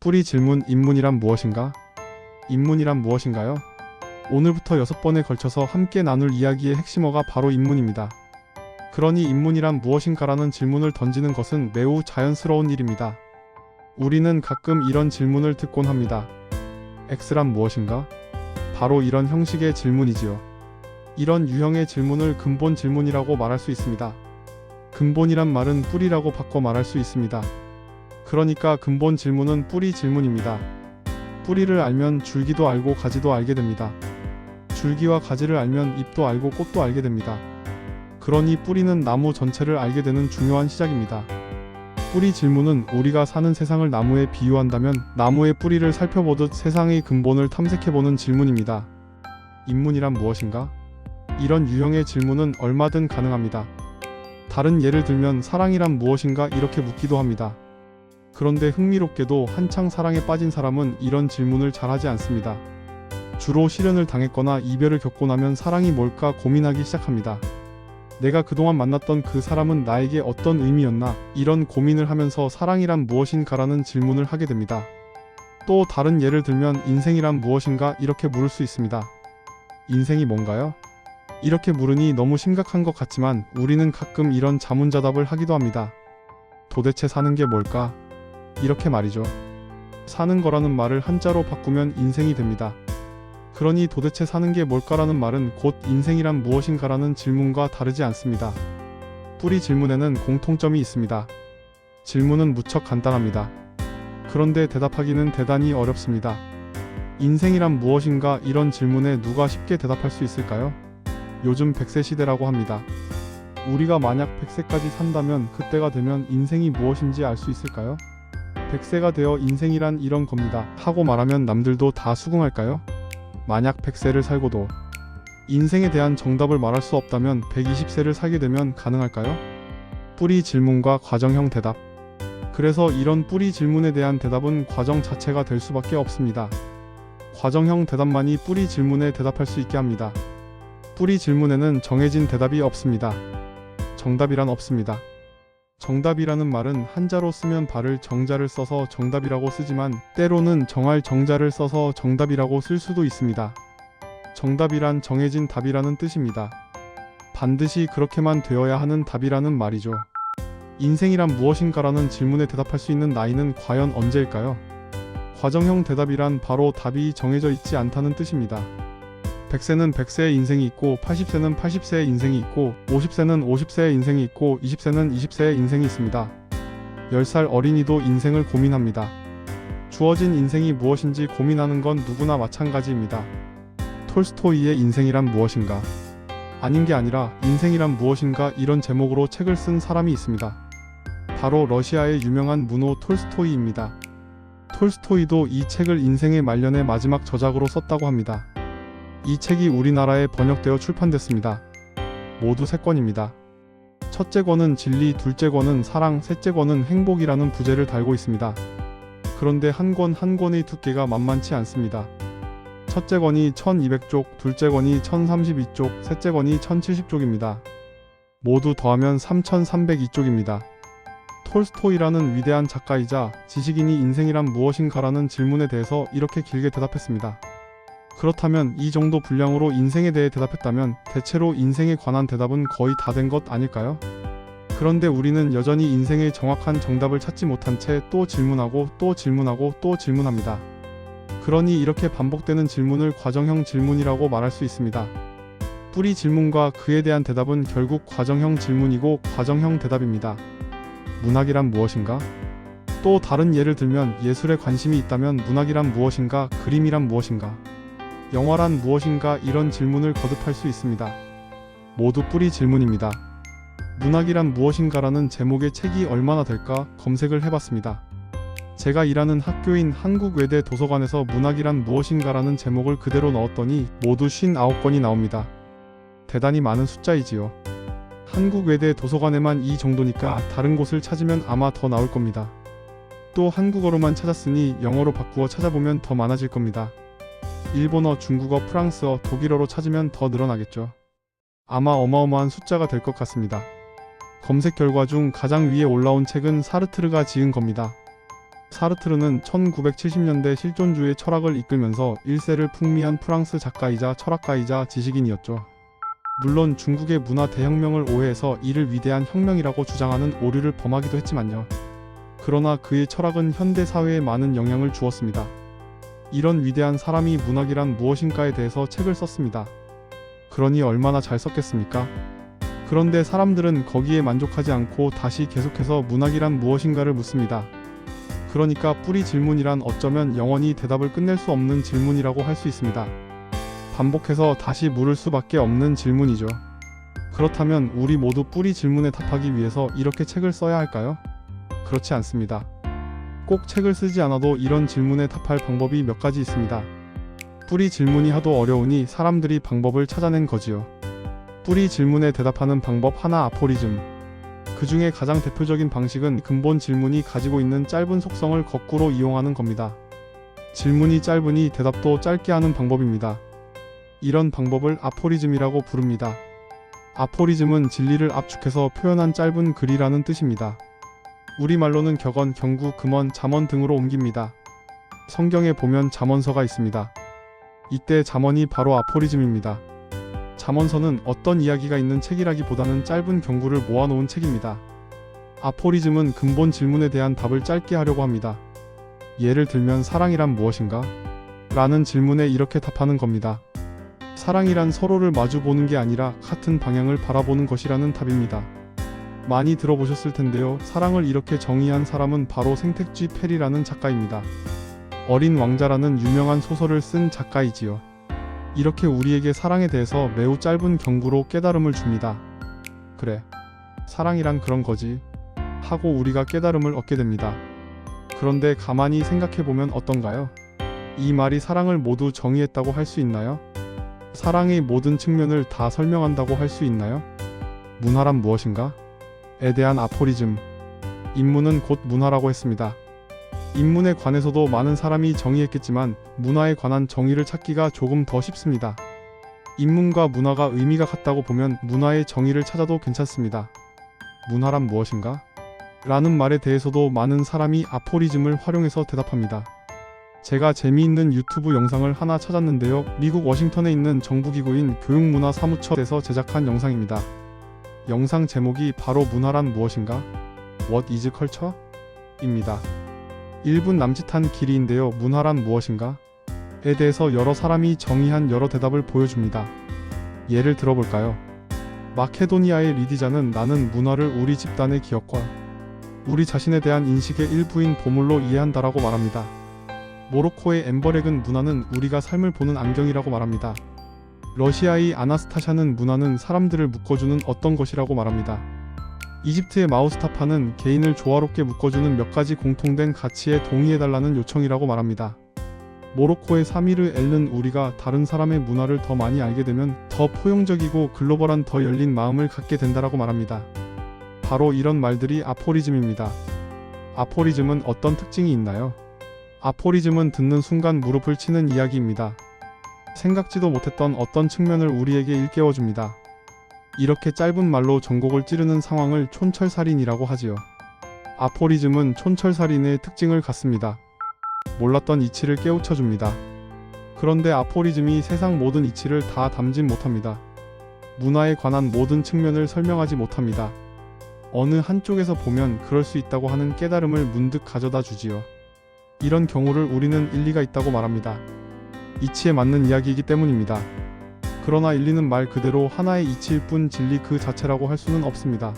뿌리 질문. 인문이란 무엇인가? 인문이란 무엇인가요? 오늘부터 6번에 걸쳐서 함께 나눌 이야기의 핵심어가 바로 인문입니다. 그러니 인문이란 무엇인가라는 질문을 던지는 것은 매우 자연스러운 일입니다. 우리는 가끔 이런 질문을 듣곤 합니다. X란 무엇인가? 바로 이런 형식의 질문이지요. 이런 유형의 질문을 근본 질문이라고 말할 수 있습니다. 근본이란 말은 뿌리라고 바꿔 말할 수 있습니다. 그러니까 근본 질문은 뿌리 질문입니다. 뿌리를 알면 줄기도 알고 가지도 알게 됩니다. 줄기와 가지를 알면 잎도 알고 꽃도 알게 됩니다. 그러니 뿌리는 나무 전체를 알게 되는 중요한 시작입니다. 뿌리 질문은 우리가 사는 세상을 나무에 비유한다면 나무의 뿌리를 살펴보듯 세상의 근본을 탐색해보는 질문입니다. 인문이란 무엇인가? 이런 유형의 질문은 얼마든 가능합니다. 다른 예를 들면 사랑이란 무엇인가 이렇게 묻기도 합니다. 그런데 흥미롭게도 한창 사랑에 빠진 사람은 이런 질문을 잘하지 않습니다. 주로 실연을 당했거나 이별을 겪고 나면 사랑이 뭘까 고민하기 시작합니다. 내가 그동안 만났던 그 사람은 나에게 어떤 의미였나? 이런 고민을 하면서 사랑이란 무엇인가라는 질문을 하게 됩니다. 또 다른 예를 들면 인생이란 무엇인가 이렇게 물을 수 있습니다. 인생이 뭔가요? 이렇게 물으니 너무 심각한 것 같지만 우리는 가끔 이런 자문자답을 하기도 합니다. 도대체 사는 게 뭘까? 이렇게 말이죠. 사는 거라는 말을 한자로 바꾸면 인생이 됩니다. 그러니 도대체 사는 게 뭘까라는 말은 곧 인생이란 무엇인가라는 질문과 다르지 않습니다. 뿌리 질문에는 공통점이 있습니다. 질문은 무척 간단합니다. 그런데 대답하기는 대단히 어렵습니다. 인생이란 무엇인가 이런 질문에 누가 쉽게 대답할 수 있을까요? 요즘 100세 시대라고 합니다. 우리가 만약 100세까지 산다면 그때가 되면 인생이 무엇인지 알 수 있을까요? 100세가 되어 인생이란 이런 겁니다 하고 말하면 남들도 다 수긍할까요? 만약 100세를 살고도 인생에 대한 정답을 말할 수 없다면 120세를 살게 되면 가능할까요? 뿌리 질문과 과정형 대답. 그래서 이런 뿌리 질문에 대한 대답은 과정 자체가 될 수밖에 없습니다. 과정형 대답만이 뿌리 질문에 대답할 수 있게 합니다. 뿌리 질문에는 정해진 대답이 없습니다. 정답이란 없습니다. 정답이라는 말은 한자로 쓰면 발을 정자를 써서 정답이라고 쓰지만 때로는 정할 정자를 써서 정답이라고 쓸 수도 있습니다. 정답이란 정해진 답이라는 뜻입니다. 반드시 그렇게만 되어야 하는 답이라는 말이죠. 인생이란 무엇인가라는 질문에 대답할 수 있는 나이는 과연 언제일까요? 과정형 대답이란 바로 답이 정해져 있지 않다는 뜻입니다. 100세는 100세의 인생이 있고 80세는 80세의 인생이 있고 50세는 50세의 인생이 있고 20세는 20세의 인생이 있습니다. 10살 어린이도 인생을 고민합니다. 주어진 인생이 무엇인지 고민하는 건 누구나 마찬가지입니다. 톨스토이의 인생이란 무엇인가? 아닌 게 아니라 인생이란 무엇인가 이런 제목으로 책을 쓴 사람이 있습니다. 바로 러시아의 유명한 문호 톨스토이입니다. 톨스토이도 이 책을 인생의 말년의 마지막 저작으로 썼다고 합니다. 이 책이 우리나라에 번역되어 출판됐습니다. 모두 3권입니다. 첫째 권은 진리, 둘째 권은 사랑, 셋째 권은 행복이라는 부제를 달고 있습니다. 그런데 한 권 한 권의 두께가 만만치 않습니다. 첫째 권이 1200쪽, 둘째 권이 1032쪽, 셋째 권이 1070쪽입니다. 모두 더하면 3302쪽입니다. 톨스토이라는 위대한 작가이자 지식인이 인생이란 무엇인가라는 질문에 대해서 이렇게 길게 대답했습니다. 그렇다면 이 정도 분량으로 인생에 대해 대답했다면 대체로 인생에 관한 대답은 거의 다 된 것 아닐까요? 그런데 우리는 여전히 인생의 정확한 정답을 찾지 못한 채 또 질문하고 또 질문하고 또 질문합니다. 그러니 이렇게 반복되는 질문을 과정형 질문이라고 말할 수 있습니다. 뿌리 질문과 그에 대한 대답은 결국 과정형 질문이고 과정형 대답입니다. 문학이란 무엇인가? 또 다른 예를 들면 예술에 관심이 있다면 문학이란 무엇인가? 그림이란 무엇인가? 영화란 무엇인가? 이런 질문을 거듭할 수 있습니다. 모두 뿌리 질문입니다. 문학이란 무엇인가라는 제목의 책이 얼마나 될까 검색을 해봤습니다. 제가 일하는 학교인 한국외대 도서관에서 문학이란 무엇인가라는 제목을 그대로 넣었더니 모두 59권이 나옵니다. 대단히 많은 숫자이지요. 한국외대 도서관에만 이 정도니까 다른 곳을 찾으면 아마 더 나올 겁니다. 또 한국어로만 찾았으니 영어로 바꾸어 찾아보면 더 많아질 겁니다. 일본어, 중국어, 프랑스어, 독일어로 찾으면 더 늘어나겠죠. 아마 어마어마한 숫자가 될 것 같습니다. 검색 결과 중 가장 위에 올라온 책은 사르트르가 지은 겁니다. 사르트르는 1970년대 실존주의 철학을 이끌면서 1세를 풍미한 프랑스 작가이자 철학가이자 지식인이었죠. 물론 중국의 문화 대혁명을 오해해서 이를 위대한 혁명이라고 주장하는 오류를 범하기도 했지만요. 그러나 그의 철학은 현대 사회에 많은 영향을 주었습니다. 이런 위대한 사람이 문학이란 무엇인가에 대해서 책을 썼습니다. 그러니 얼마나 잘 썼겠습니까? 그런데 사람들은 거기에 만족하지 않고 다시 계속해서 문학이란 무엇인가를 묻습니다. 그러니까 뿌리 질문이란 어쩌면 영원히 대답을 끝낼 수 없는 질문이라고 할 수 있습니다. 반복해서 다시 물을 수밖에 없는 질문이죠. 그렇다면 우리 모두 뿌리 질문에 답하기 위해서 이렇게 책을 써야 할까요? 그렇지 않습니다. 꼭 책을 쓰지 않아도 이런 질문에 답할 방법이 몇 가지 있습니다. 뿌리 질문이 하도 어려우니 사람들이 방법을 찾아낸 거지요. 뿌리 질문에 대답하는 방법 하나, 아포리즘. 그 중에 가장 대표적인 방식은 근본 질문이 가지고 있는 짧은 속성을 거꾸로 이용하는 겁니다. 질문이 짧으니 대답도 짧게 하는 방법입니다. 이런 방법을 아포리즘이라고 부릅니다. 아포리즘은 진리를 압축해서 표현한 짧은 글이라는 뜻입니다. 우리말로는 격언, 경구, 금언, 잠언 등으로 옮깁니다. 성경에 보면 잠언서가 있습니다. 이때 잠언이 바로 아포리즘입니다. 잠언서는 어떤 이야기가 있는 책이라기보다는 짧은 경구를 모아놓은 책입니다. 아포리즘은 근본 질문에 대한 답을 짧게 하려고 합니다. 예를 들면 사랑이란 무엇인가? 라는 질문에 이렇게 답하는 겁니다. 사랑이란 서로를 마주보는 게 아니라 같은 방향을 바라보는 것이라는 답입니다. 많이 들어보셨을 텐데요. 사랑을 이렇게 정의한 사람은 바로 생텍쥐 페리라는 작가입니다. 어린 왕자라는 유명한 소설을 쓴 작가이지요. 이렇게 우리에게 사랑에 대해서 매우 짧은 경구로 깨달음을 줍니다. 그래, 사랑이란 그런 거지 하고 우리가 깨달음을 얻게 됩니다. 그런데 가만히 생각해보면 어떤가요? 이 말이 사랑을 모두 정의했다고 할 수 있나요? 사랑의 모든 측면을 다 설명한다고 할 수 있나요? 문화란 무엇인가? 에 대한 아포리즘. 인문은 곧 문화라고 했습니다. 인문에 관해서도 많은 사람이 정의했겠지만 문화에 관한 정의를 찾기가 조금 더 쉽습니다. 인문과 문화가 의미가 같다고 보면 문화의 정의를 찾아도 괜찮습니다. 문화란 무엇인가? 라는 말에 대해서도 많은 사람이 아포리즘을 활용해서 대답합니다. 제가 재미있는 유튜브 영상을 하나 찾았는데요. 미국 워싱턴에 있는 정부기구인 교육문화사무처에서 제작한 영상입니다. 영상 제목이 바로 문화란 무엇인가? What is culture? 입니다. 1분 남짓한 길이인데요. 문화란 무엇인가? 에 대해서 여러 사람이 정의한 여러 대답을 보여줍니다. 예를 들어볼까요? 마케도니아의 리디자는 나는 문화를 우리 집단의 기억과 우리 자신에 대한 인식의 일부인 보물로 이해한다라고 말합니다. 모로코의 엠버렉은 문화는 우리가 삶을 보는 안경이라고 말합니다. 러시아의 아나스타샤는 문화는 사람들을 묶어주는 어떤 것이라고 말합니다. 이집트의 마우스타파는 개인을 조화롭게 묶어주는 몇 가지 공통된 가치에 동의해달라는 요청이라고 말합니다. 모로코의 사미르 엘은 우리가 다른 사람의 문화를 더 많이 알게 되면 더 포용적이고 글로벌한 더 열린 마음을 갖게 된다라고 말합니다. 바로 이런 말들이 아포리즘입니다. 아포리즘은 어떤 특징이 있나요? 아포리즘은 듣는 순간 무릎을 치는 이야기입니다. 생각지도 못했던 어떤 측면을 우리에게 일깨워줍니다. 이렇게 짧은 말로 전곡을 찌르는 상황을 촌철살인이라고 하지요. 아포리즘은 촌철살인의 특징을 갖습니다. 몰랐던 이치를 깨우쳐줍니다. 그런데 아포리즘이 세상 모든 이치를 다 담진 못합니다. 문화에 관한 모든 측면을 설명하지 못합니다. 어느 한쪽에서 보면 그럴 수 있다고 하는 깨달음을 문득 가져다 주지요. 이런 경우를 우리는 일리가 있다고 말합니다. 이치에 맞는 이야기이기 때문입니다. 그러나 일리는 말 그대로 하나의 이치일 뿐 진리 그 자체라고 할 수는 없습니다.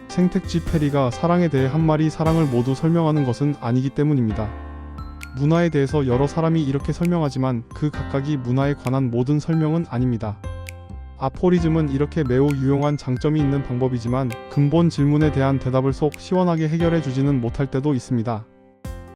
생텍쥐 페리가 사랑에 대해 한 마리 사랑을 모두 설명하는 것은 아니기 때문입니다. 문화에 대해서 여러 사람이 이렇게 설명하지만 그 각각이 문화에 관한 모든 설명은 아닙니다. 아포리즘은 이렇게 매우 유용한 장점이 있는 방법이지만 근본 질문에 대한 대답을 속 시원하게 해결해 주지는 못할 때도 있습니다.